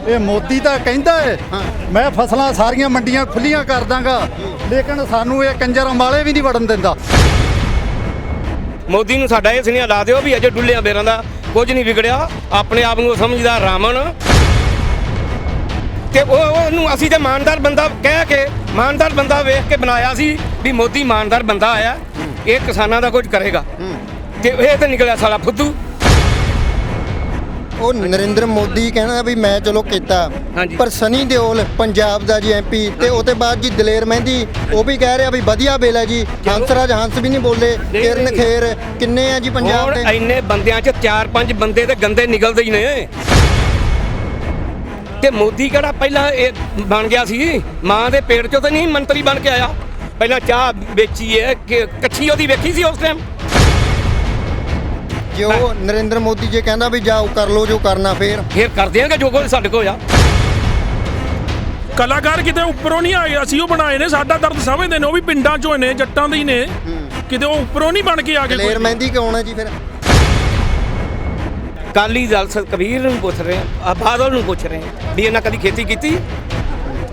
ਇਹ ਮੋਦੀ ਤਾਂ ਕਹਿੰਦਾ ਹੈ ਮੈਂ ਫਸਲਾਂ ਸਾਰੀਆਂ ਮੰਡੀਆਂ ਖੁੱਲੀਆਂ ਕਰ ਦਾਂਗਾ, ਲੇਕਿਨ ਸਾਨੂੰ ਇਹ ਕੰਜਰ ਅੰਬਾਲੇ ਵੀ ਨਹੀਂ ਵੜਨ ਦਿੰਦਾ। ਮੋਦੀ ਨੂੰ ਸਾਡਾ ਇਹ ਸੁਨੇਹਾ ਲਾ ਦਿਓ ਵੀ ਅਜੇ ਡੁੱਲਿਆਂ ਬੇਰਾਂ ਦਾ ਕੁਝ ਨਹੀਂ ਵਿਗੜਿਆ, ਆਪਣੇ ਆਪ ਨੂੰ ਸਮਝਦਾ ਰਾਮਨ ਤੇ ਉਹਨੂੰ ਅਸੀਂ ਤੇ ਇਮਾਨਦਾਰ ਬੰਦਾ ਕਹਿ ਕੇ ਇਮਾਨਦਾਰ ਬੰਦਾ ਵੇਖ ਕੇ ਬਣਾਇਆ ਸੀ ਵੀ ਮੋਦੀ ਇਮਾਨਦਾਰ ਬੰਦਾ ਆਇਆ, ਇਹ ਕਿਸਾਨਾਂ ਦਾ ਕੁਝ ਕਰੇਗਾ ਤੇ ਇਹ ਤਾਂ ਨਿਕਲਿਆ ਸਾਲਾ ਫੁੱਦੂ। ਉਹ ਨਰਿੰਦਰ ਮੋਦੀ ਕਹਿੰਦਾ ਵੀ ਮੈਂ ਚਲੋ ਕੀਤਾ, ਪਰ ਸਨੀ ਦਿਓਲ ਪੰਜਾਬ ਦਾ ਜੀ MP ਤੇ ਉਹਦੇ ਬਾਅਦ ਜੀ ਦਲੇਰ ਮਹਿੰਦੀ ਉਹ ਵੀ ਕਹਿ ਰਿਹਾ ਵੀ ਵਧੀਆ ਬਿੱਲ ਹੈ ਜੀ। ਹੰਸਰਾਜ ਹੰਸ ਵੀ ਨਹੀਂ ਬੋਲੇ, ਕਿਰਨ ਖੇਰ ਕਿੰਨੇ ਆ ਜੀ ਪੰਜਾਬ ਦੇ? ਇੰਨੇ ਬੰਦਿਆਂ 'ਚ 4-5 ਬੰਦੇ ਤੇ ਗੰਦੇ ਨਿਕਲਦੇ ਹੀ ਨੇ। ਤੇ ਮੋਦੀ ਕਿਹੜਾ ਪਹਿਲਾਂ ਇਹ ਬਣ ਗਿਆ ਸੀ, ਮਾਂ ਦੇ ਪੇਟ 'ਚੋਂ ਤਾਂ ਨਹੀਂ ਮੰਤਰੀ ਬਣ ਕੇ ਆਇਆ। ਪਹਿਲਾਂ ਚਾਹ ਵੇਚੀ ਹੈ ਕਿ ਕੱਚੀ ਉਹਦੀ ਵੇਖੀ ਸੀ ਉਸ ਟਾਈਮ। ਜੋ ਨਰਿੰਦਰ ਮੋਦੀ ਜੇ ਕਹਿੰਦਾ ਵੀ ਜਾਓ ਕਰ ਲੋ ਜੋ ਕਰਨਾ, ਫੇਰ ਕਰ ਦਿਆਂਗੇ ਜੋ ਕੁਝ ਸਾਡੇ ਕੋਲ ਆ। ਕਲਾਕਾਰ ਕਿਤੇ ਉੱਪਰੋਂ ਨਹੀਂ ਆ ਗਿਆ ਸੀ, ਉਹ ਬਣਾਏ ਨੇ, ਸਾਡਾ ਦਰਦ ਸਮਝਦੇ ਨੇ, ਉਹ ਵੀ ਪਿੰਡਾਂ ਚੋਂ ਨੇ, ਜੱਟਾਂ ਦੇ ਹੀ ਨੇ, ਕਿਤੇ ਉਹ ਉੱਪਰੋਂ ਨਹੀਂ ਬਣ ਕੇ ਆ ਗਏ। ਦਲੇਰ ਮਹਿੰਦੀ ਕੌਣ ਹੈ ਜੀ ਫਿਰ? ਅਕਾਲੀ ਦਲ ਕਬੀਰ ਨੂੰ ਪੁੱਛ ਰਹੇ ਆ, ਬਾਦਲ ਨੂੰ ਪੁੱਛ ਰਹੇ ਵੀ ਇਹਨਾਂ ਕਦੀ ਖੇਤੀ ਕੀਤੀ?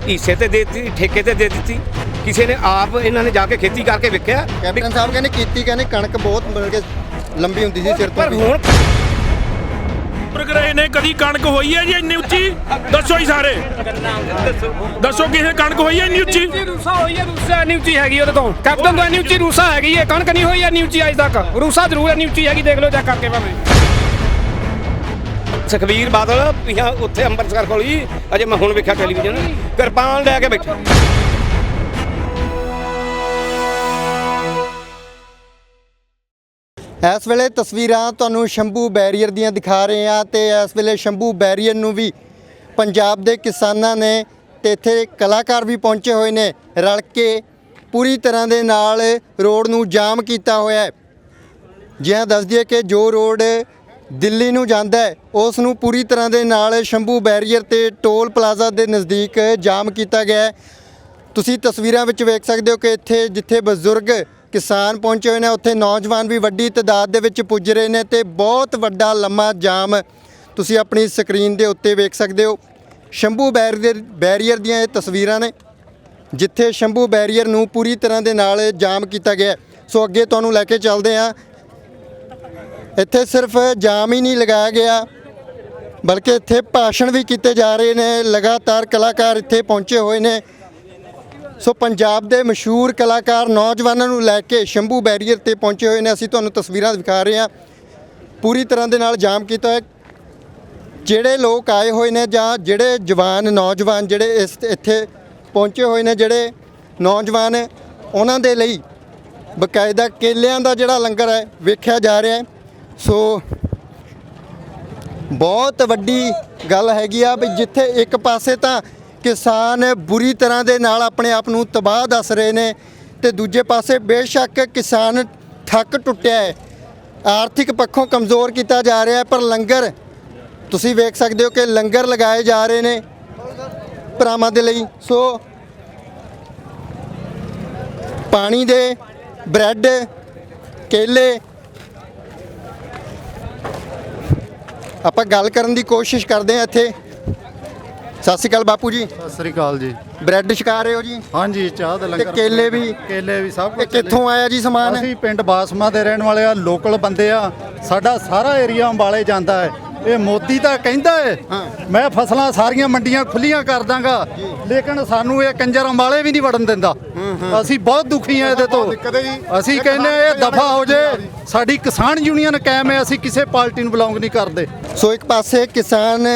ਹਿੱਸੇ ਤੇ ਦੇ ਦਿੱਤੀ, ਠੇਕੇ ਤੇ ਦੇ ਦਿੱਤੀ, ਕਿਸੇ ਨੇ ਆਪ ਇਹਨਾਂ ਨੇ ਜਾ ਕੇ ਖੇਤੀ ਕਰਕੇ ਵੇਖਿਆ? ਕੈਪਟਨ ਸਾਹਿਬ ਕਹਿੰਦੇ ਕੀਤੀ, ਕਹਿੰਦੇ ਕਣਕ ਬਹੁਤ ਮਿਲ ਕੇ ਲੰਬੀ ਹੁੰਦੀ ਸੀ ਸਿਰ ਤੋਂ। ਪਰ ਹੁਣ ਪ੍ਰਗਰੇ ਨੇ ਕਦੀ ਕਣਕ ਹੋਈ ਹੈ ਜੀ ਇੰਨੀ ਉੱਚੀ? ਦੱਸੋ ਹੀ ਸਾਰੇ, ਦੱਸੋ ਕਿਸੇ ਕਣਕ ਹੋਈ ਹੈ ਇੰਨੀ ਉੱਚੀ? ਰੂਸਾ ਹੋਈ ਹੈ, ਰੂਸਾ ਇੰਨੀ ਉੱਚੀ ਹੈਗੀ ਉਹਦੇ ਤੋਂ, ਕੈਪਟਨ ਤੋਂ ਇੰਨੀ ਉੱਚੀ ਰੂਸਾ ਹੈਗੀ ਹੈ, ਕਣਕ ਨਹੀਂ ਹੋਈ ਇੰਨੀ ਉੱਚੀ ਅੱਜ ਤੱਕ। ਰੂਸਾ ਜ਼ਰੂਰ ਇੰਨੀ ਉੱਚੀ ਹੈਗੀ, ਦੇਖ ਲਓ ਚੈੱਕ ਕਰਕੇ ਭਾਵੇਂ। ਸੁਖਬੀਰ ਬਾਦਲ ਪਿਆ ਉੱਥੇ ਅੰਮ੍ਰਿਤਸਰ ਕੋਲ ਹੀ, ਅਜੇ ਮੈਂ ਹੁਣ ਵੇਖਿਆ ਟੈਲੀਵਿਜ਼ਨ, ਕਿਰਪਾਨ ਲੈ ਕੇ ਬੈਠਾ। ਇਸ ਵੇਲੇ ਤਸਵੀਰਾਂ ਤੁਹਾਨੂੰ ਸ਼ੰਭੂ ਬੈਰੀਅਰ ਦੀਆਂ ਦਿਖਾ ਰਹੇ ਹਾਂ ਤੇ ਇਸ ਵੇਲੇ ਸ਼ੰਭੂ ਬੈਰੀਅਰ ਨੂੰ ਵੀ ਪੰਜਾਬ ਦੇ ਕਿਸਾਨਾਂ ਨੇ ਤੇ ਇੱਥੇ ਕਲਾਕਾਰ ਵੀ ਪਹੁੰਚੇ ਹੋਏ ਨੇ, ਰਲ ਕੇ ਪੂਰੀ ਤਰ੍ਹਾਂ ਦੇ ਨਾਲ ਰੋਡ ਨੂੰ ਜਾਮ ਕੀਤਾ ਹੋਇਆ ਹੈ। ਜਿਵੇਂ ਦੱਸ ਦਈਏ ਕਿ ਜੋ ਰੋਡ ਦਿੱਲੀ ਨੂੰ ਜਾਂਦਾ ਹੈ ਉਸ ਨੂੰ ਪੂਰੀ ਤਰ੍ਹਾਂ ਦੇ ਨਾਲ ਸ਼ੰਭੂ ਬੈਰੀਅਰ ਤੇ ਟੋਲ ਪਲਾਜ਼ਾ ਦੇ ਨਜ਼ਦੀਕ ਜਾਮ ਕੀਤਾ ਗਿਆ ਹੈ। ਤੁਸੀਂ ਤਸਵੀਰਾਂ ਵਿੱਚ ਵੇਖ ਸਕਦੇ ਹੋ ਕਿ ਇੱਥੇ ਜਿੱਥੇ ਬਜ਼ੁਰਗ ਕਿਸਾਨ ਪਹੁੰਚੇ ਹੋਏ ਨੇ ਉੱਥੇ ਨੌਜਵਾਨ ਵੀ ਵੱਡੀ ਤਾਦਾਦ ਦੇ ਵਿੱਚ ਪੁੱਜ ਰਹੇ ਨੇ ਤੇ ਬਹੁਤ ਵੱਡਾ ਲੰਮਾ ਜਾਮ ਤੁਸੀਂ ਆਪਣੀ ਸਕਰੀਨ ਦੇ ਉੱਤੇ ਵੇਖ ਸਕਦੇ ਹੋ। ਸ਼ੰਭੂ ਬੈਰੀਅਰ ਦੀਆਂ ਇਹ ਤਸਵੀਰਾਂ ਨੇ ਜਿੱਥੇ ਸ਼ੰਭੂ ਬੈਰੀਅਰ ਨੂੰ ਪੂਰੀ ਤਰ੍ਹਾਂ ਦੇ ਨਾਲ ਜਾਮ ਕੀਤਾ ਗਿਆ। ਸੋ ਅੱਗੇ ਤੁਹਾਨੂੰ ਲੈ ਕੇ ਚੱਲਦੇ ਹਾਂ। ਇੱਥੇ ਸਿਰਫ ਜਾਮ ਹੀ ਨਹੀਂ ਲਗਾਇਆ ਗਿਆ ਬਲਕਿ ਇੱਥੇ ਭਾਸ਼ਣ ਵੀ ਕੀਤੇ ਜਾ ਰਹੇ ਨੇ, ਲਗਾਤਾਰ ਕਲਾਕਾਰ ਇੱਥੇ ਪਹੁੰਚੇ ਹੋਏ ਨੇ। ਸੋ ਪੰਜਾਬ ਦੇ ਮਸ਼ਹੂਰ ਕਲਾਕਾਰ ਨੌਜਵਾਨਾਂ ਨੂੰ ਲੈ ਕੇ ਸ਼ੰਭੂ ਬੈਰੀਅਰ ਤੇ ਪਹੁੰਚੇ ਹੋਏ ਨੇ। ਅਸੀਂ ਤੁਹਾਨੂੰ ਤਸਵੀਰਾਂ ਦਿਖਾ ਰਹੇ ਹਾਂ, ਪੂਰੀ ਤਰ੍ਹਾਂ ਦੇ ਨਾਲ ਜਾਮ ਕੀਤਾ ਹੈ। ਜਿਹੜੇ ਲੋਕ ਆਏ ਹੋਏ ਨੇ ਜਾਂ ਜਿਹੜੇ ਜਵਾਨ ਨੌਜਵਾਨ ਜਿਹੜੇ ਇੱਥੇ ਪਹੁੰਚੇ ਹੋਏ ਨੇ, ਜਿਹੜੇ ਨੌਜਵਾਨ ਉਹਨਾਂ ਦੇ ਲਈ ਬਕਾਇਦਾ ਕੇਲਿਆਂ ਦਾ ਜਿਹੜਾ ਲੰਗਰ ਹੈ ਵੇਖਿਆ ਜਾ ਰਿਹਾ ਹੈ। ਸੋ ਬਹੁਤ ਵੱਡੀ ਗੱਲ ਹੈਗੀ ਆ ਵੀ ਜਿੱਥੇ ਇੱਕ ਪਾਸੇ ਤਾਂ ਕਿਸਾਨ ਬੁਰੀ ਤਰ੍ਹਾਂ ਦੇ ਨਾਲ ਆਪਣੇ ਆਪ ਨੂੰ ਤਬਾਹ ਦੱਸ ਰਹੇ ਨੇ ਤੇ ਦੂਜੇ ਪਾਸੇ ਬੇਸ਼ੱਕ ਕਿਸਾਨ ਥੱਕ ਟੁੱਟਿਆ ਹੈ, ਆਰਥਿਕ ਪੱਖੋਂ ਕਮਜ਼ੋਰ ਕੀਤਾ ਜਾ ਰਿਹਾ ਹੈ, ਪਰ ਲੰਗਰ ਤੁਸੀਂ ਵੇਖ ਸਕਦੇ ਹੋ ਕਿ ਲੰਗਰ ਲਗਾਏ ਜਾ ਰਹੇ ਨੇ ਭਰਾਵਾਂ ਦੇ ਲਈ। ਸੋ ਪਾਣੀ ਦੇ ਬ੍ਰੈਡ, ਕੇਲੇ, ਆਪਾਂ ਗੱਲ ਕਰਨ ਦੀ ਕੋਸ਼ਿਸ਼ ਕਰਦੇ ਹਾਂ ਇੱਥੇ। ਸਤਿ ਸ਼੍ਰੀ ਅਕਾਲ ਬਾਪੂ ਜੀ। ਸਤਿ ਸ੍ਰੀ ਅਕਾਲ ਜੀ। ਬ੍ਰੈਡ ਛਕਾ ਰਹੇ ਹੋ ਜੀ? ਹਾਂਜੀ, ਚਾਹ ਦਾ ਲੰਗਰ, ਕੇਲੇ ਵੀ ਸਭ ਕੁਝ। ਕਿੱਥੋਂ ਆਇਆ ਜੀ ਸਮਾਨ? ਅਸੀਂ ਪਿੰਡ ਬਾਸਮਾ ਦੇ ਰਹਿਣ ਵਾਲੇ ਆ, ਲੋਕਲ ਬੰਦੇ ਆ, ਸਾਡਾ ਸਾਰਾ ਏਰੀਆ ਅੰਬਾਲੇ ਜਾਂਦਾ ਹੈ। ਇਹ ਮੋਦੀ ਤਾਂ ਕਹਿੰਦਾ ਹੈ ਮੈਂ ਫਸਲਾਂ ਸਾਰੀਆਂ ਮੰਡੀਆਂ ਖੁੱਲੀਆਂ ਕਰ ਦਾਂਗਾ, ਲੇਕਿਨ ਸਾਨੂੰ ਇਹ ਕੰਜਰ ਅੰਬਾਲੇ ਵੀ ਨਹੀਂ ਵੜਨ ਦਿੰਦਾ। ਅਸੀਂ ਬਹੁਤ ਦੁਖੀ ਆ ਇਹਦੇ ਤੋਂ। ਅਸੀਂ ਕਹਿੰਦੇ ਇਹ ਦਫਾ ਹੋ ਜੇ। ਸਾਡੀ ਕਿਸਾਨ ਯੂਨੀਅਨ ਕਾਇਮ ਹੈ, ਅਸੀਂ ਕਿਸੇ ਪਾਰਟੀ ਨੂੰ ਬਿਲੋਂਗ ਨਹੀਂ ਕਰਦੇ। ਸੋ ਇੱਕ ਪਾਸੇ ਕਿਸਾਨ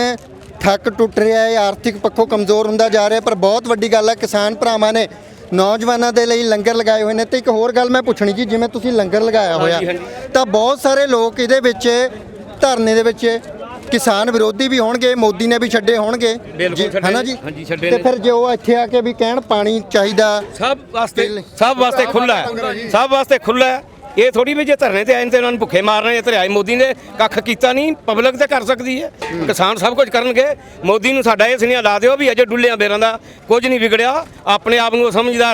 ਥੱਕ ਟੁੱਟ ਰਿਹਾ ਹੈ, ਆਰਥਿਕ ਪੱਖੋਂ ਕਮਜ਼ੋਰ ਹੁੰਦਾ ਜਾ ਰਿਹਾ, ਪਰ ਬਹੁਤ ਵੱਡੀ ਗੱਲ ਹੈ ਕਿਸਾਨ ਭਰਾਵਾਂ ਨੇ ਨੌਜਵਾਨਾਂ ਦੇ ਲਈ ਲੰਗਰ ਲਗਾਏ ਹੋਏ ਨੇ। ਤੇ ਇੱਕ ਹੋਰ ਗੱਲ ਮੈਂ ਪੁੱਛਣੀ ਜੀ, ਜਿਵੇਂ ਤੁਸੀਂ ਲੰਗਰ ਲਗਾਇਆ ਹੋਇਆ ਤਾਂ ਬਹੁਤ ਸਾਰੇ ਲੋਕ ਇਹਦੇ ਵਿੱਚ ਧਰਨੇ ਦੇ ਵਿੱਚ ਕਿਸਾਨ ਵਿਰੋਧੀ ਵੀ ਹੋਣਗੇ, ਮੋਦੀ ਨੇ ਵੀ ਛੱਡੇ ਹੋਣਗੇ ਹੈ ਨਾ ਜੀ? ਤੇ ਫਿਰ ਜੇ ਉਹ ਇੱਥੇ ਆ ਕੇ ਵੀ ਕਹਿਣ ਪਾਣੀ ਚਾਹੀਦਾ, ਸਭ ਵਾਸਤੇ ਖੁੱਲ੍ਹਾ ਹੈ, ਸਭ ਵਾਸਤੇ ਖੁੱਲ੍ਹਾ ਹੈ। ਇਹ ਥੋੜੀ ਵੀ ਜੇ ਧਰਨੇ ਤੇ ਆਏ ਤੇ ਉਹਨਾਂ ਨੂੰ ਭੁੱਖੇ ਮਾਰਨੇ ਤੇ ਆਏ। ਮੋਦੀ ਨੇ ਕੱਖ ਕੀਤਾ ਨਹੀਂ, ਪਬਲਿਕ ਤੇ ਕਰ ਸਕਦੀ ਹੈ, ਕਿਸਾਨ ਸਭ ਕੁਝ ਕਰਨਗੇ। ਮੋਦੀ ਨੂੰ ਸਾਡਾ ਇਹ ਸੁਨੇਹਾ ਲਾ ਦਿਓ ਵੀ ਅਜੇ ਡੁੱਲਿਆਂ ਬੇਰਾਂ ਦਾ ਕੁਝ ਨਹੀਂ ਵਿਗੜਿਆ, ਆਪਣੇ ਆਪ ਨੂੰ ਸਮਝਦਾ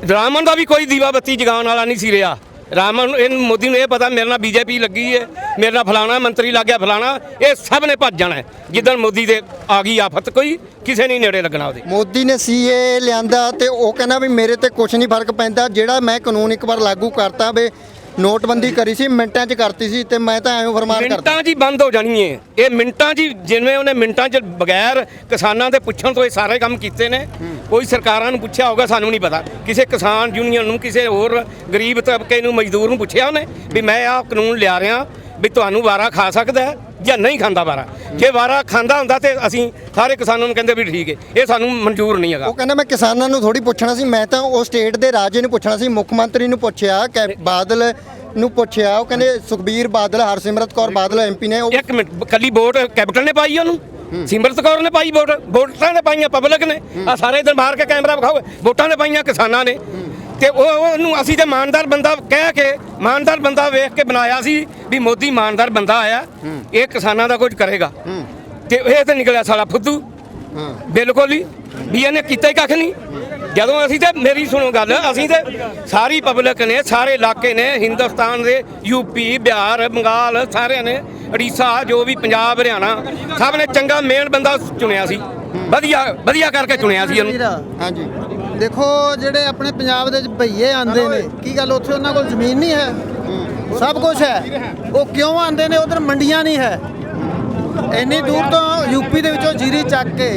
ਰਾਮਨ ਦਾ ਵੀ ਕੋਈ ਦੀਵਾ ਬੱਤੀ ਜਗਾਉਣ ਵਾਲਾ ਨਹੀਂ ਸੀ ਰਿਹਾ। ਰਾਮਨ ਨੂੰ ਇਹਨੂੰ ਮੋਦੀ ਨੂੰ ਇਹ ਪਤਾ ਮੇਰੇ ਨਾਲ ਬੀਜੇਪੀ ਲੱਗੀ ਹੈ, ਮੇਰੇ ਨਾਲ ਫਲਾਣਾ ਮੰਤਰੀ ਲੱਗ ਗਿਆ ਫਲਾਣਾ, ਇਹ ਸਭ ਨੇ ਭੱਜ ਜਾਣਾ ਹੈ। ਜਿੱਦਣ ਮੋਦੀ ਦੇ ਆ ਗਈ ਆਫਤ ਕੋਈ ਕਿਸੇ ਨਹੀਂ ਨੇੜੇ ਲੱਗਣਾ ਉਹਦੇ। ਮੋਦੀ ਨੇ ਸੀਏ ਲਿਆਂਦਾ ਤੇ ਉਹ ਕਹਿੰਦਾ ਵੀ ਮੇਰੇ ਤੇ ਕੁਝ ਨਹੀਂ ਫਰਕ ਪੈਂਦਾ, ਜਿਹੜਾ ਮੈਂ ਕਾਨੂੰਨ ਇੱਕ ਵਾਰ ਲਾਗੂ ਕਰਤਾ ਵੇ, ਨੋਟਬੰਦੀ ਕਰੀ ਸੀ ਮਿੰਟਾਂ 'ਚ ਕਰਤੀ ਸੀ ਤੇ ਮੈਂ ਤਾਂ ਐਵੇਂ ਫਰਮਾਨ ਕਰਦਾ। ਮਿੰਟਾਂ 'ਚ ਹੀ ਬੰਦ ਹੋ ਜਾਣੀ ਹੈ ਇਹ, ਮਿੰਟਾਂ 'ਚ ਹੀ, ਜਿਵੇਂ ਉਹਨੇ ਮਿੰਟਾਂ 'ਚ ਬਗੈਰ ਕਿਸਾਨਾਂ ਦੇ ਪੁੱਛਣ ਤੋਂ ਇਹ ਸਾਰੇ ਕੰਮ ਕੀਤੇ ਨੇ। ਕੋਈ ਸਰਕਾਰਾਂ ਨੂੰ ਪੁੱਛਿਆ ਹੋਊਗਾ ਸਾਨੂੰ ਨਹੀਂ ਪਤਾ, ਕਿਸੇ ਕਿਸਾਨ ਯੂਨੀਅਨ ਨੂੰ, ਕਿਸੇ ਹੋਰ ਗਰੀਬ ਤਬਕੇ ਨੂੰ, ਮਜ਼ਦੂਰ ਨੂੰ ਪੁੱਛਿਆ ਉਹਨੇ ਵੀ ਮੈਂ ਆਹ ਕਾਨੂੰਨ ਲਿਆ ਰਿਹਾ ਵੀ ਤੁਹਾਨੂੰ ਵਾਰਾ ਖਾ ਸਕਦਾ ਹੈ ਜਾਂ ਨਹੀਂ ਖਾਂਦਾ ਵਾਰਾ। ਜੇ ਵਾਰਾ ਖਾਂਦਾ ਹੁੰਦਾ ਤੇ ਅਸੀਂ ਸਾਰੇ ਕਿਸਾਨਾਂ ਨੂੰ ਕਹਿੰਦੇ ਵੀ ਠੀਕ ਹੈ, ਇਹ ਸਾਨੂੰ ਮਨਜ਼ੂਰ ਨਹੀਂ ਹੈਗਾ। ਉਹ ਕਹਿੰਦਾ ਮੈਂ ਕਿਸਾਨਾਂ ਨੂੰ ਥੋੜੀ ਪੁੱਛਣਾ ਸੀ, ਮੈਂ ਤਾਂ ਉਹ ਸਟੇਟ ਦੇ ਰਾਜੇ ਨੂੰ ਪੁੱਛਣਾ ਸੀ, ਮੁੱਖ ਮੰਤਰੀ ਨੂੰ ਪੁੱਛਿਆ, ਬਾਦਲ ਨੂੰ ਪੁੱਛਿਆ। ਉਹ ਕਹਿੰਦੇ ਸੁਖਬੀਰ ਬਾਦਲ, ਹਰਸਿਮਰਤ ਕੌਰ ਬਾਦਲ ਐਮਪੀ ਨੇ। ਉਹ ਇੱਕ ਮਿੰਟ, ਕੱਲੀ ਵੋਟ ਕੈਪਟਨ ਨੇ ਪਾਈ ਉਹਨੂੰ, ਸਿਮਰਤ ਕੌਰ ਨੇ ਪਾਈ ਵੋਟ, ਵੋਟਾਂ ਨੇ ਪਾਈਆਂ ਪਬਲਿਕ ਨੇ। ਆ ਸਾਰੇ ਦਿਨ ਮਾਰ ਕੇ ਕੈਮਰਾ ਵਿਖਾਓ, ਵੋਟਾਂ ਨੇ ਪਾਈਆਂ ਕਿਸਾਨਾਂ ਨੇ। ਤੇ ਉਹਨੂੰ ਅਸੀਂ ਤੇ ਇਮਾਨਦਾਰ ਬੰਦਾ ਕਹਿ ਕੇ, ਇਮਾਨਦਾਰ ਬੰਦਾ ਵੇਖ ਕੇ ਬਣਾਇਆ ਸੀ ਵੀ ਮੋਦੀ ਇਮਾਨਦਾਰ ਬੰਦਾ ਆਇਆ, ਇਹ ਕਿਸਾਨਾਂ ਦਾ ਕੁਝ ਕਰੇਗਾ। ਤੇ ਇਹ ਤੇ ਨਿਕਲਿਆ ਸਾਲਾ ਫੁੱਦੂ, ਬਿਲਕੁਲ ਹੀ ਵੀ ਇਹਨੇ ਕੀਤਾ ਹੀ ਕੱਖ ਨਹੀਂ। ਜਦੋਂ ਅਸੀਂ ਤੇ ਮੇਰੀ ਸੁਣੋ ਗੱਲ, ਅਸੀਂ ਤੇ ਸਾਰੀ ਪਬਲਿਕ ਨੇ, ਸਾਰੇ ਇਲਾਕੇ ਨੇ, ਹਿੰਦੁਸਤਾਨ ਦੇ ਯੂਪੀ, ਬਿਹਾਰ, ਬੰਗਾਲ, ਸਾਰਿਆਂ ਨੇ, ਉੜੀਸਾ, ਜੋ ਵੀ ਪੰਜਾਬ, ਹਰਿਆਣਾ, ਸਭ ਨੇ ਚੰਗਾ ਮੇਨ ਬੰਦਾ ਚੁਣਿਆ ਸੀ, ਵਧੀਆ ਕਰਕੇ ਚੁਣਿਆ ਸੀ ਇਹਨੂੰ। ਹਾਂਜੀ ਦੇਖੋ ਜਿਹੜੇ ਆਪਣੇ ਪੰਜਾਬ ਦੇ ਭਈਏ ਆਂਦੇ ਨੇ, ਕੀ ਗੱਲ ਉੱਥੇ ਉਹਨਾਂ ਕੋਲ ਜ਼ਮੀਨ ਨਹੀਂ ਹੈ? ਸਭ ਕੁਝ ਹੈ। ਉਹ ਕਿਉਂ ਆਂਦੇ ਨੇ? ਉਧਰ ਮੰਡੀਆਂ ਨਹੀਂ ਹੈ। ਇੰਨੀ ਦੂਰ ਤੋਂ ਯੂਪੀ ਦੇ ਵਿੱਚੋਂ ਜੀਰੀ ਚੱਕ ਕੇ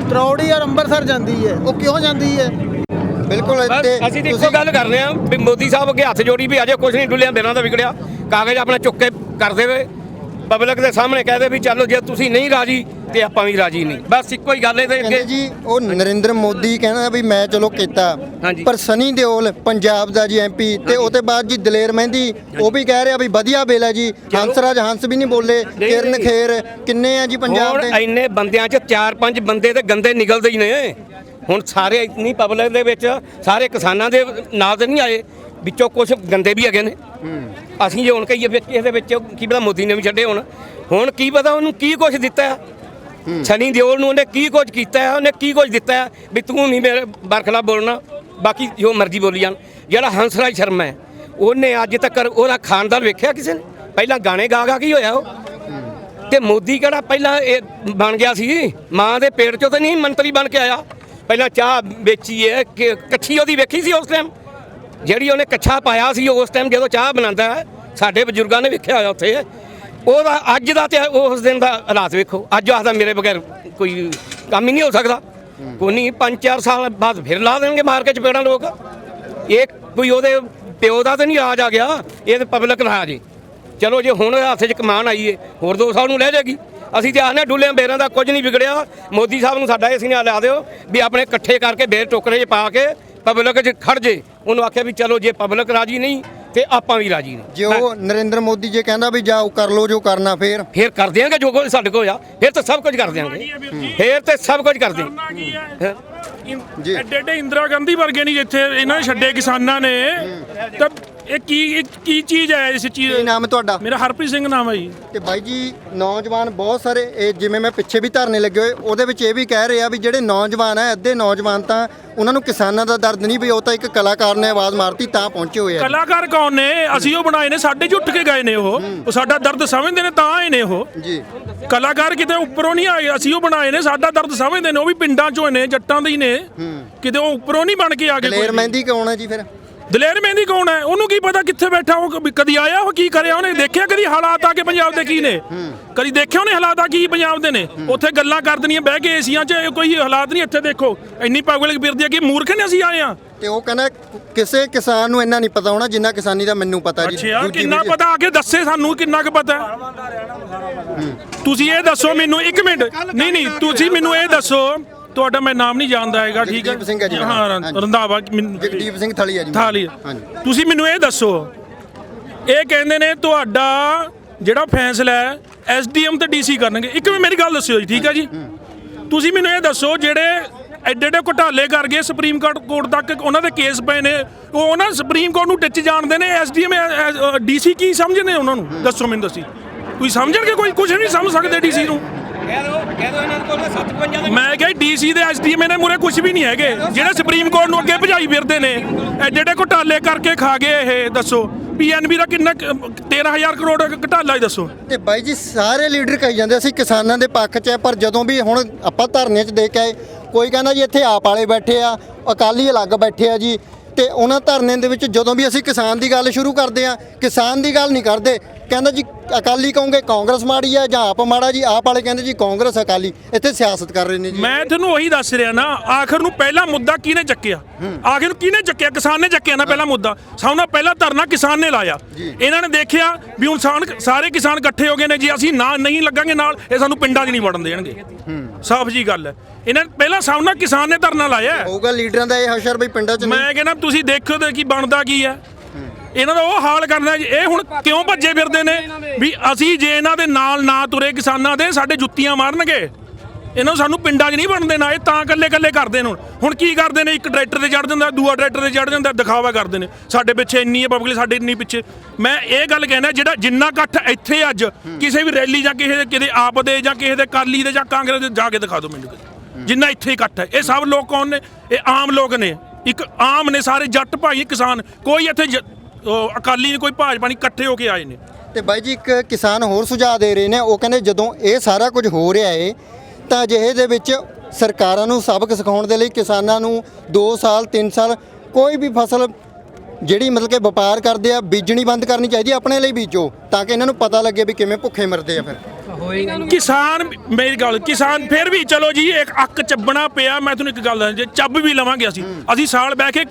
ਤਰੌੜੀ ਔਰ ਅੰਮ੍ਰਿਤਸਰ ਜਾਂਦੀ ਹੈ, ਉਹ ਕਿਉਂ ਜਾਂਦੀ ਹੈ? ਬਿਲਕੁਲ। ਅਸੀਂ ਤੇ ਇੱਕੋ ਗੱਲ ਕਰ ਰਹੇ ਹਾਂ ਵੀ ਮੋਦੀ ਸਾਹਿਬ ਅੱਗੇ ਹੱਥ ਜੋੜੀ ਵੀ ਅਜੇ ਕੁਝ ਨਹੀਂ ਡੁੱਲਿਆ, ਬਿਨਾਂ ਦਾ ਵਿਗੜਿਆ। ਕਾਗਜ਼ ਆਪਣਾ ਚੁੱਕ ਕੇ ਕਰ ਦੇਵੇ, ਪਬਲਿਕ ਦੇ ਸਾਹਮਣੇ ਕਹਿ ਦੇ ਵੀ ਚਲੋ ਜੇ ਤੁਸੀਂ ਨਹੀਂ ਰਾਜੀ ਤੇ ਆਪਾਂ ਵੀ ਰਾਜੀ ਨਹੀਂ, ਬਸ ਇੱਕੋ ਹੀ ਗੱਲ ਇਹਦੇ ਕਹਿੰਦੇ ਅੱਗੇ। ਜੀ ਉਹ ਨਰਿੰਦਰ ਮੋਦੀ ਕਹਿੰਦਾ ਵੀ ਮੈਂ ਚਲੋ ਕੀਤਾ, ਹਾਂਜੀ। ਪਰ ਸਨੀ ਦਿਓਲ ਪੰਜਾਬ ਦਾ ਜੀ ਐਮਪੀ ਤੇ ਉਹਦੇ ਬਾਅਦ ਜੀ ਦਲੇਰ ਮਹਿੰਦੀ ਉਹ ਵੀ ਕਹਿ ਰਿਹਾ ਵੀ ਵਧੀਆ ਬਿੱਲ ਹੈ ਜੀ। ਹੰਸਰਾਜ ਹੰਸ ਵੀ ਨਹੀਂ ਬੋਲੇ, ਕਿਰਨ ਖੇਰ, ਕਿੰਨੇ ਆ ਜੀ ਪੰਜਾਬ ਦੇ? ਹੁਣ ਇੰਨੇ ਬੰਦਿਆਂ 'ਚ 4-5 ਬੰਦੇ ਤੇ ਗੰਦੇ ਨਿਕਲਦੇ ਹੀ ਨੇ। ਹੁਣ ਸਾਰੇ ਇਤਨੀ ਪਬਲਿਕ ਦੇ ਵਿੱਚ ਸਾਰੇ ਕਿਸਾਨਾਂ ਦੇ ਨਾਲ ਤੇ ਨਹੀਂ ਆਏ, ਵਿੱਚੋਂ ਕੁਝ ਗੰਦੇ ਵੀ ਹੈਗੇ ਨੇ। ਅਸੀਂ ਜੇ ਹੁਣ ਕਹੀਏ ਵਿੱਚ ਇਹਦੇ ਵਿੱਚ ਕੀ ਪਤਾ ਮੋਦੀ ਨੇ ਵੀ ਛੱਡੇ ਹੁਣ ਕੀ ਪਤਾ ਉਹਨੂੰ ਕੀ ਕੁਝ ਦਿੱਤਾ ਹੈ, ਸਨੀ ਦਿਓਲ ਨੂੰ ਉਹਨੇ ਕੀ ਕੁਝ ਕੀਤਾ ਹੈ, ਉਹਨੇ ਕੀ ਕੁਝ ਦਿੱਤਾ ਹੈ ਵੀ ਤੂੰ ਨਹੀਂ ਮੇਰੇ ਬਰਖਲਾਫ ਬੋਲਣਾ, ਬਾਕੀ ਜੋ ਮਰਜ਼ੀ ਬੋਲੀ ਜਾਣ। ਜਿਹੜਾ ਹੰਸਰਾਜ ਸ਼ਰਮਾ ਹੈ ਉਹਨੇ ਅੱਜ ਤੱਕ ਉਹਦਾ ਖਾਨਦਾਨ ਵੇਖਿਆ ਕਿਸੇ ਨੇ? ਪਹਿਲਾਂ ਗਾਣੇ ਗਾ ਕੀ ਹੋਇਆ ਉਹ? ਤੇ ਮੋਦੀ ਕਿਹੜਾ ਪਹਿਲਾਂ ਇਹ ਬਣ ਗਿਆ ਸੀ? ਮਾਂ ਦੇ ਪੇਟ 'ਚੋਂ ਤਾਂ ਨਹੀਂ ਮੰਤਰੀ ਬਣ ਕੇ ਆਇਆ। ਪਹਿਲਾਂ ਚਾਹ ਵੇਚੀ ਹੈ ਕਿ ਕੱਛੀ ਉਹਦੀ ਵੇਖੀ ਸੀ ਉਸ ਟਾਈਮ, ਜਿਹੜੀ ਉਹਨੇ ਕੱਛਾ ਪਾਇਆ ਸੀ ਉਸ ਟਾਈਮ ਜਦੋਂ ਚਾਹ ਬਣਾਉਂਦਾ ਹੈ, ਸਾਡੇ ਬਜ਼ੁਰਗਾਂ ਨੇ ਵੇਖਿਆ ਹੋਇਆ ਉੱਥੇ। ਉਹਦਾ ਅੱਜ ਦਾ ਤੇ ਉਸ ਦਿਨ ਦਾ ਹਾਲਾਤ ਵੇਖੋ। ਅੱਜ ਆਖਦਾ ਮੇਰੇ ਬਗੈਰ ਕੋਈ ਕੰਮ ਹੀ ਨਹੀਂ ਹੋ ਸਕਦਾ। ਕੋਈ ਨਹੀਂ 5-4 ਸਾਲ ਬਾਅਦ ਫਿਰ ਲਾ ਦੇਣਗੇ ਮਾਰ ਕੇ ਚਪੇੜਾਂ ਲੋਕ। ਇਹ ਕੋਈ ਉਹਦੇ ਪਿਓ ਦਾ ਤਾਂ ਨਹੀਂ ਰਾਜ ਆ ਗਿਆ, ਇਹ ਤਾਂ ਪਬਲਿਕ ਰਾਜ ਹੈ। ਚਲੋ ਜੇ ਹੁਣ ਹੱਥ 'ਚ ਕਮਾਨ ਆਈ ਹੈ, ਹੋਰ 2 ਸਾਲ ਨੂੰ ਲੈ ਜਾਏਗੀ। ਅਸੀਂ ਤੇ ਆਖਦੇ ਡੁੱਲਿਆਂ ਬੇਰਾਂ ਦਾ ਕੁਝ ਨਹੀਂ ਵਿਗੜਿਆ। ਮੋਦੀ ਸਾਹਿਬ ਨੂੰ ਸਾਡਾ ਇਸ ਨਾਲ ਲਾ ਦਿਓ ਵੀ ਆਪਣੇ ਇਕੱਠੇ ਕਰਕੇ ਬੇਰ ਟੋਕਰੇ 'ਚ ਪਾ ਕੇ ਪਬਲਿਕ 'ਚ ਖੜ ਜੇ। ਉਹਨੂੰ ਆਖਿਆ ਵੀ ਚਲੋ ਜੇ ਪਬਲਿਕ ਰਾਜੀ ਨਹੀਂ ਤੇ ਆਪਾਂ ਵੀ ਰਾਜੀ ਨਹੀਂ। ਜੇ ਉਹ ਨਰਿੰਦਰ ਮੋਦੀ ਜੇ ਕਹਿੰਦਾ ਵੀ ਜਾਓ ਕਰ ਲਓ ਜੋ ਕਰਨਾ, ਫਿਰ ਕਰ ਦਿਆਂਗੇ ਜੋ ਕੁਝ ਸਾਡੇ ਕੋਲ ਆ, ਫਿਰ ਤਾਂ ਸਭ ਕੁਝ ਕਰ ਦਿਆਂਗੇ, ਫਿਰ ਤੇ ਸਭ ਕੁਝ ਕਰ ਦਿਆਂਗੇ। ਜੀ। ਐਡੇ ਇੰਦਰਾ ਗਾਂਧੀ ਵਰਗੇ ਨਹੀਂ ਜਿੱਥੇ ਇਹਨਾਂ ਨੇ ਛੱਡੇ ਕਿਸਾਨਾਂ ਨੇ, ਤਾਂ ਇਹ ਕੀ ਚੀਜ਼ ਹੈ ਇਸ ਚੀਜ਼? ਕੀ ਨਾਮ ਹੈ ਤੁਹਾਡਾ? ਮੇਰਾ ਹਰਪ੍ਰੀਤ ਸਿੰਘ ਨਾਮ ਹੈ ਜੀ। ਤੇ ਬਾਈ ਜੀ ਨੌਜਵਾਨ ਬਹੁਤ ਸਾਰੇ, ਇਹ ਜਿਵੇਂ ਮੈਂ ਪਿੱਛੇ ਵੀ ਧਰਨੇ ਲੱਗੇ ਹੋਏ, ਉਹਦੇ ਵਿੱਚ ਇਹ ਵੀ ਕਹਿ ਰਹੇ ਆ ਵੀ ਜਿਹੜੇ ਨੌਜਵਾਨ ਹੈ, ਅੱਧੇ ਨੌਜਵਾਨ ਤਾਂ ਉਹਨਾਂ ਨੂੰ ਕਿਸਾਨਾਂ ਦਾ ਦਰਦ ਨਹੀਂ, ਵੀ ਉਹ ਤਾਂ ਇੱਕ ਕਲਾਕਾਰ ਨੇ ਆਵਾਜ਼ ਮਾਰਤੀ ਤਾਂ ਪਹੁੰਚੇ ਹੋਏ ਆ। ਕਲਾਕਾਰ ਕੌਣ ਨੇ? ਅਸੀਂ ਉਹ ਬਣਾਏ ਨੇ, ਸਾਡੇ 'ਚ ਉੱਠ ਕੇ ਗਏ ਨੇ ਉਹ ਸਾਡਾ ਦਰਦ ਸਮਝਦੇ ਨੇ ਤਾਂ ਆਏ ਨੇ ਉਹ ਜੀ। ਕਲਾਕਾਰ ਕਿਤੇ ਉੱਪਰੋਂ ਨਹੀਂ ਆਏ, ਅਸੀਂ ਉਹ ਬਣਾਏ ਨੇ, ਸਾਡਾ ਦਰਦ ਸਮਝਦੇ ਨੇ। ਉਹ ਵੀ ਪਿੰਡਾਂ 'ਚੋਂ ਨੇ, ਜੱਟਾਂ ਦੇ ਹੀ ਨੇ, ਕਿਤੇ ਉਹ ਉੱਪਰੋਂ ਨਹੀਂ ਬਣ ਕੇ ਆ ਗਏ। ਦਲੇਰ ਮਹਿੰਦੀ ਕੌਣ ਹੈ ਜੀ ਫਿਰ? ਦਲੇਰ ਮਹਿੰਦੀ ਕੌਣ ਹੈ? ਉਹਨੂੰ ਕੀ ਪਤਾ ਕਿੱਥੇ ਬੈਠਾ ਉਹ? ਕਦੀ ਆਇਆ ਉਹ? ਕੀ ਕਰਿਆ ਉਹਨੇ? ਦੇਖਿਆ ਕਦੀ ਹਾਲਾਤ ਆ ਕੇ ਪੰਜਾਬ ਦੇ ਕੀ ਨੇ? ਕਦੀ ਦੇਖਿਆ ਉਹਨੇ ਹਾਲਾਤ ਆ ਕੀ ਪੰਜਾਬ ਦੇ ਨੇ? ਉੱਥੇ ਗੱਲਾਂ ਕਰ ਦੇਣੀਆਂ ਬਹਿ ਕੇ ਏਸੀਆਂ 'ਚ, ਕੋਈ ਹਾਲਾਤ ਨਹੀਂ। ਇੱਥੇ ਦੇਖੋ ਇੰਨੀ ਪਬਲਿਕ ਫਿਰਦੀ ਹੈ ਕਿ ਮੂਰਖ ਨੇ ਅਸੀਂ ਆਏ ਆ। ਤੇ ਉਹ ਕਹਿੰਦਾ ਕਿਸੇ ਕਿਸਾਨ ਨੂੰ ਇੰਨਾ ਨਹੀਂ ਪਤਾ ਹੋਣਾ ਜਿੰਨਾ ਕਿਸਾਨੀ ਦਾ ਮੈਨੂੰ ਪਤਾ ਜੀ। ਅੱਛਾ, ਕਿੰਨਾ ਪਤਾ? ਆ ਕੇ ਦੱਸੇ ਸਾਨੂੰ ਕਿੰਨਾ ਕੁ ਪਤਾ। ਤੁਸੀਂ ਇਹ ਦੱਸੋ ਮੈਨੂੰ, 1 ਮਿੰਟ। ਨਹੀਂ ਤੁਸੀਂ ਮੈਨੂੰ ਇਹ ਦੱਸੋ, ਤੁਹਾਡਾ ਮੈਂ ਨਾਮ ਨਹੀਂ ਜਾਣਦਾ ਹੈਗਾ, ਠੀਕ ਹੈ? ਜਗਦੀਪ ਸਿੰਘ ਹੈ ਜੀ। ਹਾਂ, ਰੰਧਾਵਾ। ਜਗਦੀਪ ਸਿੰਘ ਥਲੀਆ ਜੀ। ਥਾਲੀ। ਤੁਸੀਂ ਮੈਨੂੰ ਇਹ ਦੱਸੋ, ਇਹ ਕਹਿੰਦੇ ਨੇ ਤੁਹਾਡਾ ਜਿਹੜਾ ਫੈਸਲਾ ਹੈ ਐਸਡੀਐਮ ਤੇ ਡੀਸੀ ਕਰਨਗੇ। ਇੱਕ ਮਿੰਟ ਮੇਰੀ ਗੱਲ ਦੱਸਿਓ ਜੀ, ਠੀਕ ਹੈ ਜੀ? ਤੁਸੀਂ ਮੈਨੂੰ ਇਹ ਦੱਸੋ, ਜਿਹੜੇ ਐਡੇ ਘੁਟਾਲੇ ਕਰ ਗਏ, ਸੁਪਰੀਮ ਕੋਰਟ ਤੱਕ ਉਹਨਾਂ ਦੇ ਕੇਸ ਪਏ ਨੇ, ਉਹ ਉਹਨਾਂ ਸੁਪਰੀਮ ਕੋਰਟ ਨੂੰ ਟਿੱਚ ਜਾਣਦੇ ਨੇ, ਐਸਡੀਐਮ ਡੀਸੀ ਕੀ ਸਮਝਦੇ ਉਹਨਾਂ ਨੂੰ? ਦੱਸੋ ਮੈਨੂੰ, ਦੱਸੀ ਕੋਈ ਸਮਝਣਗੇ? ਕੋਈ ਕੁਝ ਨਹੀਂ ਸਮਝ ਸਕਦੇ ਡੀਸੀ ਨੂੰ। ਮੈਂ ਕਿਹਾ ਡੀਸੀ ਦੇ ਐਸਡੀਐਮ ਨੇ ਮੂਰੇ ਕੁਝ ਵੀ ਨਹੀਂ ਹੈਗੇ, ਜਿਹੜੇ ਸੁਪਰੀਮ ਕੋਰਟ ਨੂੰ ਅੱਗੇ ਭਜਾਈ ਫਿਰਦੇ ਨੇ। ਐਡੇ ਘੁਟਾਲੇ ਕਰਕੇ ਖਾ ਗਏ ਇਹ, ਦੱਸੋ ਪੀਐਨਬੀ ਦਾ ਕਿੰਨਾ 13000 ਕਰੋੜ ਘਟਾਲਾ ਹੀ ਦੱਸੋ। ਤੇ ਬਾਈ ਜੀ ਸਾਰੇ ਲੀਡਰ ਕਹੀ ਜਾਂਦੇ ਅਸੀਂ ਕਿਸਾਨਾਂ ਦੇ ਪੱਖ 'ਚ ਹੈ, ਪਰ ਜਦੋਂ ਵੀ ਹੁਣ ਆਪਾਂ ਧਰਨੇ 'ਚ ਦੇਖ ਕੇ ਆਏ, ਕੋਈ ਕਹਿੰਦਾ ਜੀ ਇੱਥੇ ਆਪ ਵਾਲੇ ਬੈਠੇ ਆ, ਅਕਾਲੀ ਅਲੱਗ ਬੈਠੇ ਆ ਜੀ। ਤੇ ਉਹਨਾਂ ਧਰਨੇ ਦੇ ਵਿੱਚ ਜਦੋਂ ਵੀ ਅਸੀਂ ਕਿਸਾਨ ਦੀ ਗੱਲ ਸ਼ੁਰੂ ਕਰਦੇ ਆ, ਕਿਸਾਨ ਦੀ ਗੱਲ ਨਹੀਂ ਕਰਦੇ। ਕਹਿੰਦਾ ਜੀ ਅਕਾਲੀ ਕਹੋਗੇ ਕਾਂਗਰਸ ਮਾੜੀ ਹੈ ਜਾਂ ਆਪ ਮਾੜਾ ਜੀ, ਆਪ ਵਾਲੇ ਕਹਿੰਦੇ ਜੀ ਕਾਂਗਰਸ ਅਕਾਲੀ ਇੱਥੇ ਸਿਆਸਤ ਕਰ ਰਹੇ ਨੇ ਜੀ। ਮੈਂ ਤੁਹਾਨੂੰ ਉਹੀ ਦੱਸ ਰਿਹਾ ਨਾ, ਆਖਰ ਨੂੰ ਪਹਿਲਾ ਮੁੱਦਾ ਕਿਹਨੇ ਚੱਕਿਆ? ਆਖਰ ਨੂੰ ਕਿਹਨੇ ਚੱਕਿਆ? ਕਿਸਾਨ ਨੇ ਚੱਕਿਆ ਨਾ ਪਹਿਲਾ ਮੁੱਦਾ। ਸਭ ਤੋਂ ਪਹਿਲਾ ਧਰਨਾ ਕਿਸਾਨ ਨੇ ਲਾਇਆ। ਇਹਨਾਂ ਨੇ ਦੇਖਿਆ ਵੀ ਹੁਣ ਸਾਰੇ ਕਿਸਾਨ ਇਕੱਠੇ ਹੋ ਗਏ ਨੇ ਜੀ, ਅਸੀਂ ਨਾ ਨਹੀਂ ਲੱਗਾਂਗੇ ਨਾਲ, ਇਹ ਸਾਨੂੰ ਪਿੰਡਾਂ 'ਚ ਨਹੀਂ ਵੜਨ ਦੇਣਗੇ। ਸਾਫ਼ ਜੀ ਗੱਲ ਹੈ। ਇਹਨਾਂ ਨੇ ਪਹਿਲਾਂ ਸਭ ਨਾਲ ਕਿਸਾਨ ਨੇ ਧਰਨਾ ਲਾਇਆ। ਹੋਊਗਾ ਲੀਡਰਾਂ ਦਾ ਇਹ ਹਸ਼ਰ ਵੀ ਪਿੰਡਾਂ 'ਚ ਮੈਂ ਕਹਿੰਦਾ ਤੁਸੀਂ ਦੇਖੋ ਤੇ ਕੀ ਬਣਦਾ ਕੀ ਹੈ। ਇਹਨਾਂ ਦਾ ਉਹ ਹਾਲ ਕਰਨਾ ਜੀ। ਇਹ ਹੁਣ ਕਿਉਂ ਭੱਜੇ ਫਿਰਦੇ ਨੇ ਵੀ ਅਸੀਂ ਜੇ ਇਹਨਾਂ ਦੇ ਨਾਲ ਨਾ ਤੁਰੇ ਕਿਸਾਨਾਂ ਦੇ, ਸਾਡੇ ਜੁੱਤੀਆਂ ਮਾਰਨਗੇ। ਇਹਨਾਂ ਨੂੰ ਸਾਨੂੰ ਪਿੰਡਾਂ 'ਚ ਨਹੀਂ ਵੜਨ ਦੇਣਾ। ਇਹ ਤਾਂ ਇਕੱਲੇ ਕਰਦੇ ਨੇ। ਹੁਣ ਕੀ ਕਰਦੇ ਨੇ? ਇੱਕ ਟਰੈਕਟਰ ਤੇ ਚੜ੍ਹ ਜਾਂਦਾ, ਦੂਆ ਟਰੈਕਟਰ ਤੇ ਚੜ੍ਹ ਜਾਂਦਾ, ਦਿਖਾਵਾ ਕਰਦੇ ਨੇ ਸਾਡੇ ਪਿੱਛੇ ਇੰਨੀ ਹੈ ਪਬਲਿਕ, ਸਾਡੇ ਇੰਨੀ ਪਿੱਛੇ। ਮੈਂ ਇਹ ਗੱਲ ਕਹਿੰਦਾ ਜਿਹੜਾ ਜਿੰਨਾ ਇਕੱਠ ਇੱਥੇ ਅੱਜ ਕਿਸੇ ਵੀ ਰੈਲੀ ਜਾਂ ਕਿਸੇ ਆਪ ਦੇ ਜਾਂ ਕਿਸੇ ਦੇ ਕਾਲੀ ਦੇ ਜਾਂ ਕਾਂਗਰਸ ਦੇ, ਜਾ ਕੇ ਦਿਖਾ ਦਿਓ ਮੈਨੂੰ ਜਿੰਨਾ ਇੱਥੇ ਇਕੱਠ ਹੈ। ਇਹ ਸਭ ਲੋਕ ਕੌਣ ਨੇ? ਇਹ ਆਮ ਲੋਕ ਨੇ, ਇੱਕ ਆਮ ਨੇ, ਸਾਰੇ ਜੱਟ ਭਾਈ ਕਿਸਾਨ। ਕੋਈ ਇੱਥੇ ਅਕਾਲੀ ਨੇ, ਕੋਈ ਭਾਜਪਾ ਨਹੀਂ, ਇਕੱਠੇ ਹੋ ਕੇ ਆਏ ਨੇ। ਤੇ ਬਾਈ ਜੀ ਇੱਕ ਕਿਸਾਨ ਹੋਰ ਸੁਝਾਅ ਦੇ ਰਹੇ ਨੇ, ਉਹ ਕਹਿੰਦੇ ਜਦੋਂ ਇਹ ਸਾਰਾ ਕੁਝ ਹੋ ਰਿਹਾ ਏ ਤਾਂ ਅਜਿਹੇ ਦੇ ਵਿੱਚ ਸਰਕਾਰਾਂ ਨੂੰ ਸਬਕ ਸਿਖਾਉਣ ਦੇ ਲਈ ਕਿਸਾਨਾਂ ਨੂੰ 2 ਸਾਲ 3 ਸਾਲ ਕੋਈ ਵੀ ਫਸਲ ਜਿਹੜੀ ਮਤਲਬ ਕਿ ਵਪਾਰ ਕਰਦੇ ਆ ਬੀਜਣੀ ਬੰਦ ਕਰਨੀ ਚਾਹੀਦੀ, ਆਪਣੇ ਲਈ ਬੀਜੋ ਤਾਂ ਕਿ ਇਹਨਾਂ ਨੂੰ ਪਤਾ ਲੱਗੇ ਵੀ ਕਿਵੇਂ ਭੁੱਖੇ ਮਰਦੇ ਆ। ਫਿਰ ਕਿਸਾਨ, ਮੇਰੀ ਗੱਲ, ਕਿਸਾਨ ਫਿਰ ਵੀ ਚਲੋ ਜੀ ਇੱਕ ਅੱਕ ਚੱਬਣਾ ਪਿਆ। ਮੈਂ ਤੁਹਾਨੂੰ ਇੱਕ ਗੱਲ ਦੱਸਾਂ, ਜੇ ਚੱਬ ਵੀ ਲਵਾਂਗੇ ਅਸੀਂ ਸਾਲ ਬਹਿ ਕੇ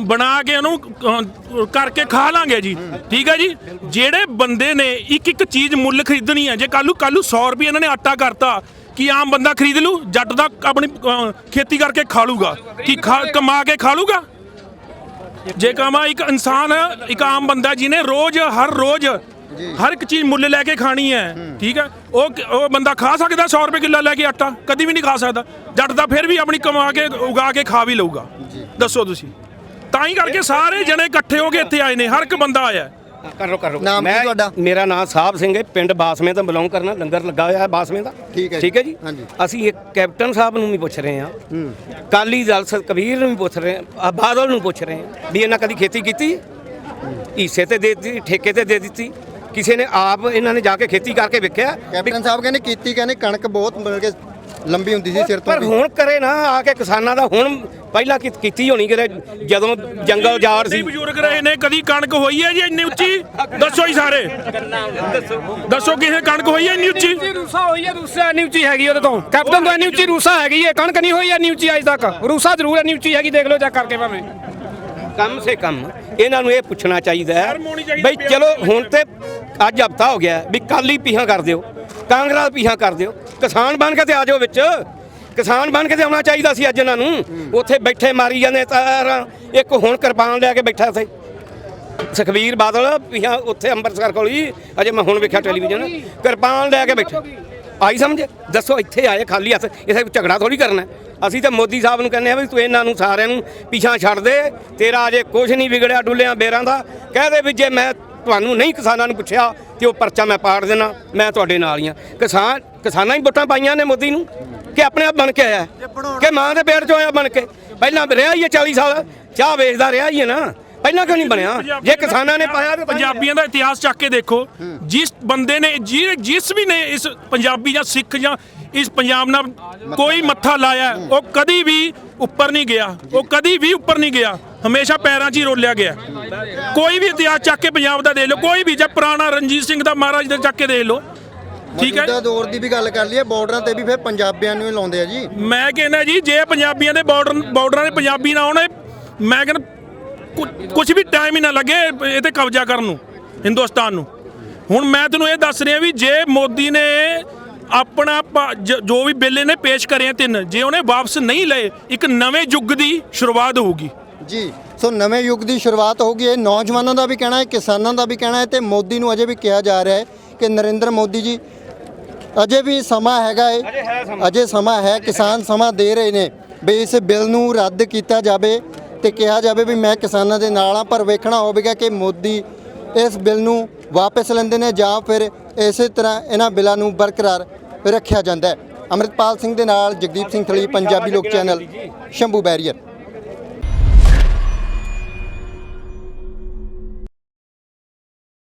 ਬਣਾ ਕੇ ਉਹਨੂੰ ਕਰਕੇ ਖਾ ਲਾਂਗੇ ਜੀ, ਠੀਕ ਹੈ ਜੀ। ਜਿਹੜੇ ਬੰਦੇ ਨੇ ਇੱਕ ਇੱਕ ਚੀਜ਼ ਮੁੱਲ ਖਰੀਦਣੀ ਹੈ, ਜੇ ਕੱਲੂ 100 ਰੁਪਏ ਇਹਨਾਂ ਨੇ ਆਟਾ ਕਰਤਾ, ਕੀ ਆਮ ਬੰਦਾ ਖਰੀਦ ਲੂ? ਜੱਟ ਦਾ ਆਪਣੀ ਖੇਤੀ ਕਰਕੇ ਖਾ ਲੂਗਾ, ਕੀ ਕਮਾ ਕੇ ਖਾ ਲੂਗਾ? ਜੇ ਕਮਾ ਇੱਕ ਇਨਸਾਨ, ਇੱਕ ਆਮ ਬੰਦਾ ਜਿਹਨੇ ਰੋਜ਼ ਹਰ ਰੋਜ਼ ਹਰ ਇੱਕ ਚੀਜ਼ ਮੁੱਲ ਲੈ ਕੇ ਖਾਣੀ ਹੈ, ਠੀਕ ਹੈ, ਉਹ ਬੰਦਾ ਖਾ ਸਕਦਾ 100 ਰੁਪਏ ਕਿੱਲੋ ਲੈ ਕੇ ਆਟਾ? ਕਦੀ ਵੀ ਨਹੀਂ ਖਾ ਸਕਦਾ। ਜੱਟ ਦਾ ਫਿਰ ਵੀ ਆਪਣੀ ਕਮਾ ਕੇ ਉਗਾ ਕੇ ਖਾ ਵੀ ਲਊਗਾ। ਦੱਸੋ ਤੁਸੀਂ। ਤਾਂ ਹੀ ਕਰਕੇ ਸਾਰੇ ਜਣੇ ਇਕੱਠੇ ਹੋ ਕੇ ਇੱਥੇ ਆਏ ਨੇ, ਹਰ ਇੱਕ ਬੰਦਾ ਆਇਆ। ਕਰੋ ਨਾਮ ਕੀ ਤੁਹਾਡਾ? ਮੇਰਾ ਨਾਮ ਸਾਹਿਬ ਸਿੰਘ ਹੈ, ਪਿੰਡ ਬਾਸਮੇ ਤੋਂ ਬਿਲੋਂਗ ਕਰਨਾ। ਲੰਗਰ ਲੱਗਾ ਹੋਇਆ ਹੈ ਬਾਸਮੇ ਦਾ। ਠੀਕ ਹੈ ਜੀ। ਅਸੀਂ ਇੱਕ ਕੈਪਟਨ ਸਾਹਿਬ ਨੂੰ ਵੀ ਪੁੱਛ ਰਹੇ ਹਾਂ, ਕਾਲੀ ਦਲ ਕਬੀਰ ਨੂੰ ਵੀ ਪੁੱਛ ਰਹੇ ਹਾਂ, ਬਾਦਲ ਨੂੰ ਪੁੱਛ ਰਹੇ ਹਾਂ ਵੀ ਇਹਨਾਂ ਕਦੀ ਖੇਤੀ ਕੀਤੀ? ਹਿੱਸੇ ਤੇ ਦੇ ਦਿੱਤੀ, ਠੇਕੇ ਤੇ ਦੇ ਦਿੱਤੀ? ਕਿਸੇ ਨੇ ਆਪ ਇਹਨਾਂ ਨੇ ਜਾ ਕੇ ਖੇਤੀ ਕਰਕੇ ਵੇਖਿਆ? ਕੈਪਟਨ ਸਾਹਿਬ ਕਹਿੰਦੇ ਕੀਤੀ, ਕਹਿੰਦੇ ਕਣਕ ਬਹੁਤ ਮਤਲਬ ਕਿ ਲੰਬੀ ਹੁੰਦੀ ਸੀ ਸਿਰ ਤੋਂ। ਪਰ ਹੁਣ ਕਰੇ ਨਾ ਆ ਕੇ ਕਿਸਾਨਾਂ ਦਾ। ਹੁਣ ਪਹਿਲਾਂ ਕੀਤੀ ਹੋਣੀ ਕਿਤੇ ਜਦੋਂ ਜੰਗਲ ਜਾੜ ਸੀ। ਬਜ਼ੁਰਗ ਰਹੇ ਨੇ, ਕਦੀ ਕਣਕ ਹੋਈ ਹੈ ਜੀ ਇੰਨੀ ਉੱਚੀ? ਦੱਸੋ ਹੀ ਸਾਰੇ, ਦੱਸੋ ਕਿਸੇ ਕਣਕ ਹੋਈ ਹੈ ਇੰਨੀ ਉੱਚੀ? ਰੂਸਾ ਹੋਈ ਹੈ, ਰੂਸਾ ਇੰਨੀ ਉੱਚੀ ਹੈਗੀ ਉਹਦੇ ਤੋਂ। ਕੈਪਟਨ ਤੋਂ ਇੰਨੀ ਉੱਚੀ ਰੂਸਾ ਹੈਗੀ ਹੈ, ਕਣਕ ਨਹੀਂ ਹੋਈ ਇੰਨੀ ਉੱਚੀ ਅੱਜ ਤੱਕ। ਰੂਸਾ ਜ਼ਰੂਰ ਇੰਨੀ ਉੱਚੀ ਹੈਗੀ, ਦੇਖ ਲਓ ਚੈੱਕ ਕਰਕੇ ਭਾਵੇਂ। ਕਮ ਸੇ ਕਮ ਇਹਨਾਂ ਨੂੰ ਇਹ ਪੁੱਛਣਾ ਚਾਹੀਦਾ ਹੈ ਬਈ ਚਲੋ ਹੁਣ ਤੇ ਅੱਜ ਹਫਤਾ ਹੋ ਗਿਆ ਵੀ ਕਾਲੀ ਪੀਹਾਂ ਕਰ ਦਿਓ, ਕਾਂਗਰਸ ਪੀਹਾਂ ਕਰ ਦਿਓ, ਕਿਸਾਨ ਬਣ ਕੇ ਤੇ ਆ ਜਾਓ ਵਿੱਚ। ਕਿਸਾਨ ਬਣ ਕੇ ਤੇ ਆਉਣਾ ਚਾਹੀਦਾ ਸੀ ਅੱਜ ਇਹਨਾਂ ਨੂੰ। ਉੱਥੇ ਬੈਠੇ ਮਾਰੀ ਜਾਂਦੇ ਤਾਰਾਂ। ਇੱਕ ਹੁਣ ਕਿਰਪਾਨ ਲੈ ਕੇ ਬੈਠਾ ਸੀ ਸੁਖਬੀਰ ਬਾਦਲ ਪੀਹਾਂ ਉੱਥੇ ਅੰਮ੍ਰਿਤਸਰ ਕੋਲ ਹੀ, ਅਜੇ ਮੈਂ ਹੁਣ ਵੇਖਿਆ ਟੈਲੀਵਿਜ਼ਨ, ਕਿਰਪਾਨ ਲੈ ਕੇ ਬੈਠਾ। ਆਈ ਸਮਝ? ਦੱਸੋ ਇੱਥੇ ਆਏ ਖਾਲੀ ਹੱਥ, ਇਸੇ ਝਗੜਾ ਥੋੜੀ ਕਰਨਾ। ਅਸੀਂ ਤਾਂ ਮੋਦੀ ਸਾਹਿਬ ਨੂੰ ਕਹਿੰਦੇ ਆ ਵੀ ਤੂੰ ਇਹਨਾਂ ਨੂੰ ਸਾਰਿਆਂ ਨੂੰ ਪਿੱਛਾ ਛੱਡ ਦੇ, ਤੇਰਾ ਅਜੇ ਕੁਝ ਨਹੀਂ ਵਿਗੜਿਆ ਡੁੱਲਿਆਂ ਬੇਰਾਂ ਦਾ। ਕਹਿ ਦੇ ਵੀ ਜੇ ਮੈਂ ਤੁਹਾਨੂੰ ਨਹੀਂ ਕਿਸਾਨਾਂ ਨੂੰ ਪੁੱਛਿਆ ਤੇ ਉਹ ਪਰਚਾ ਮੈਂ ਪਾੜ ਦੇਣਾ, ਮੈਂ ਤੁਹਾਡੇ ਨਾਲ ਹੀ ਆ। ਕਿਸਾਨਾਂ ਹੀ ਵੋਟਾਂ ਪਾਈਆਂ ਨੇ ਮੋਦੀ ਨੂੰ ਕਿ ਆਪਣੇ ਆਪ ਬਣ ਕੇ ਆਇਆ ਕਿ ਮਾਂ ਦੇ ਪੇਟ 'ਚੋਂ ਆਇਆ ਬਣ ਕੇ? ਪਹਿਲਾਂ ਰਿਹਾ ਹੀ ਹੈ 40 ਸਾਲ, ਚਾਹ ਵੇਚਦਾ ਰਿਹਾ ਹੀ ਹੈ ਨਾ, ਪਹਿਲਾਂ ਕਿਉਂ ਨਹੀਂ ਬਣਿਆ? ਜੇ ਕਿਸਾਨਾਂ ਨੇ ਪਾਇਆ ਤਾਂ ਪੰਜਾਬੀਆਂ ਦਾ ਇਤਿਹਾਸ ਚੱਕ ਕੇ ਦੇਖੋ। ਜਿਸ ਬੰਦੇ ਨੇ ਜਿਸ ਵੀ ਨੇ ਇਸ ਪੰਜਾਬੀ ਜਾਂ ਸਿੱਖ ਜਾਂ ਇਸ ਪੰਜਾਬ ਨਾਲ ਕੋਈ ਮੱਥਾ ਲਾਇਆ, ਉਹ ਕਦੀ ਵੀ ਉੱਪਰ ਨਹੀਂ ਗਿਆ। ਉਹ ਕਦੀ ਵੀ ਉੱਪਰ ਨਹੀਂ ਗਿਆ, ਹਮੇਸ਼ਾ ਪੈਰਾਂ 'ਚ ਹੀ ਰੋਲਿਆ ਗਿਆ। ਕੋਈ ਵੀ ਇਤਿਹਾਸ ਚੱਕ ਕੇ ਪੰਜਾਬ ਦਾ ਦੇਖ ਲਓ, ਕੋਈ ਵੀ, ਜਾਂ ਪੁਰਾਣਾ ਰਣਜੀਤ ਸਿੰਘ ਦਾ ਮਹਾਰਾਜ ਦਾ ਚੱਕ ਕੇ ਦੇਖ ਲਓ, ਠੀਕ ਹੈ। ਮੌਜੂਦਾ ਦੌਰ ਦੀ ਵੀ ਗੱਲ ਕਰ ਲਈਏ, ਬਾਰਡਰਾਂ ਤੇ ਵੀ ਫਿਰ ਪੰਜਾਬੀਆਂ ਨੂੰ ਹੀ ਲਾਉਂਦੇ ਆ ਜੀ। ਮੈਂ ਕਹਿੰਦਾ ਜੀ ਜੇ ਪੰਜਾਬੀਆਂ ਦੇ ਬਾਰਡਰਾਂ ਦੇ ਪੰਜਾਬੀ ਨਾ ਆਉਣ, ਮੈਂ ਕਹਿੰਦਾ ਕੁਝ ਵੀ ਟਾਈਮ ਹੀ ਨਾ ਲੱਗੇ ਇਹ ਤੇ ਕਬਜ਼ਾ ਕਰਨ ਨੂੰ, ਹਿੰਦੁਸਤਾਨ ਨੂੰ। ਹੁਣ ਮੈਂ ਤੁਹਾਨੂੰ ਇਹ ਦੱਸ ਰਿਹਾ ਵੀ ਜੇ ਮੋਦੀ ਨੇ ਆਪਣਾ ਜੋ ਵੀ ਬਿੱਲ ਨੇ ਪੇਸ਼ ਕਰੇ 3, ਜੇ ਉਹਨੇ ਵਾਪਸ ਨਹੀਂ ਲਏ, ਇੱਕ ਨਵੇਂ ਯੁੱਗ ਦੀ ਸ਼ੁਰੂਆਤ ਹੋਊਗੀ ਜੀ। ਸੋ ਨਵੇਂ ਯੁੱਗ ਦੀ ਸ਼ੁਰੂਆਤ ਹੋਊਗੀ। ਇਹ ਨੌਜਵਾਨਾਂ ਦਾ ਵੀ ਕਹਿਣਾ ਹੈ, ਕਿਸਾਨਾਂ ਦਾ ਵੀ ਕਹਿਣਾ ਹੈ, ਤੇ ਮੋਦੀ ਨੂੰ ਅਜੇ ਵੀ ਕਿਹਾ ਜਾ ਰਿਹਾ ਹੈ ਕਿ ਨਰਿੰਦਰ ਮੋਦੀ ਜੀ ਅਜੇ ਵੀ ਸਮਾਂ ਹੈਗਾ ਏ, ਅਜੇ ਸਮਾਂ ਹੈ। ਕਿਸਾਨ ਸਮਾਂ ਦੇ ਰਹੇ ਨੇ ਵੀ ਇਸ ਬਿੱਲ ਨੂੰ ਰੱਦ ਕੀਤਾ ਜਾਵੇ ਤੇ ਕਿਹਾ ਜਾਵੇ ਵੀ ਮੈਂ ਕਿਸਾਨਾਂ ਦੇ ਨਾਲ ਹਾਂ। ਪਰ ਵੇਖਣਾ ਹੋਵੇਗਾ ਕਿ ਮੋਦੀ ਇਸ ਬਿੱਲ ਨੂੰ ਵਾਪਸ ਲੈਂਦੇ ਨੇ ਜਾਂ ਫਿਰ ਇਸੇ ਤਰ੍ਹਾਂ ਇਹਨਾਂ ਬਿੱਲਾਂ ਨੂੰ ਬਰਕਰਾਰ ਰੱਖਿਆ ਜਾਂਦਾ ਹੈ। ਅੰਮ੍ਰਿਤਪਾਲ ਸਿੰਘ ਦੇ ਨਾਲ ਜਗਦੀਪ ਸਿੰਘ ਥਲੀ, ਪੰਜਾਬੀ ਲੋਕ ਚੈਨਲ, ਸ਼ੰਭੂ ਬੈਰੀਅਰ।